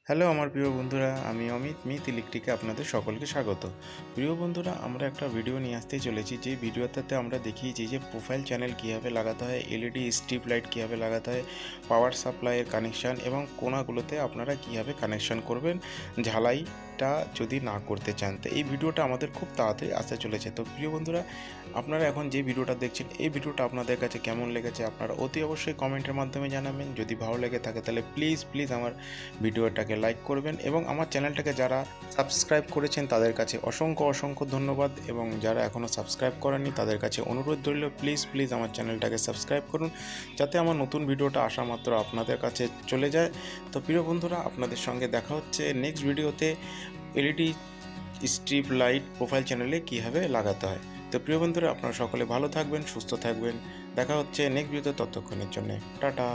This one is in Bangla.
হ্যালো আমার প্রিয় বন্ধুরা, আমি অমিত মিত ইলেকট্রিকে আপনাদের সকলকে স্বাগত। প্রিয় বন্ধুরা, আমরা একটা ভিডিও নিয়ে আসতে চলেছি, যে ভিডিওটাতে আমরা দেখিয়েছি যে প্রোফাইল চ্যানেল কীভাবে লাগাতে হয়, এলইডি স্ট্রিপ লাইট কীভাবে লাগাতে হয়, পাওয়ার সাপ্লাইয়ের কানেকশান এবং কোণাগুলোতে আপনারা কীভাবে কানেকশান করবেন ঝালাইটা যদি না করতে চান। তো এই ভিডিওটা আমাদের খুব তাড়াতাড়ি আসতে চলেছে। তো প্রিয় বন্ধুরা, আপনারা এখন যে ভিডিওটা দেখছেন, এই ভিডিওটা আপনাদের কাছে কেমন লেগেছে আপনারা অতি অবশ্যই কমেন্টের মাধ্যমে জানাবেন। যদি ভালো লেগে থাকে তাহলে প্লিজ আমার ভিডিওটাকে লাইক করবেন এবং আমার চ্যানেলটাকে যারা সাবস্ক্রাইব করেছেন তাদের কাছে অসংখ্য ধন্যবাদ, এবং যারা এখনও সাবস্ক্রাইব করেননি তাদের কাছে অনুরোধ রইল প্লিজ আমার চ্যানেলটাকে সাবস্ক্রাইব করুন, যাতে আমার নতুন ভিডিওটা আসা মাত্র আপনাদের কাছে চলে যায়। তো প্রিয় বন্ধুরা, আপনাদের সঙ্গে দেখা হচ্ছে নেক্সট ভিডিওতে এলইডি স্ট্রিপ লাইট প্রোফাইল চ্যানেলে কীভাবে লাগাতে হয়। তো প্রিয় বন্ধুরা, আপনারা সকলে ভালো থাকবেন, সুস্থ থাকবেন। দেখা হচ্ছে নেক্সট ভিডিওতে, ততক্ষণের জন্য টাটা।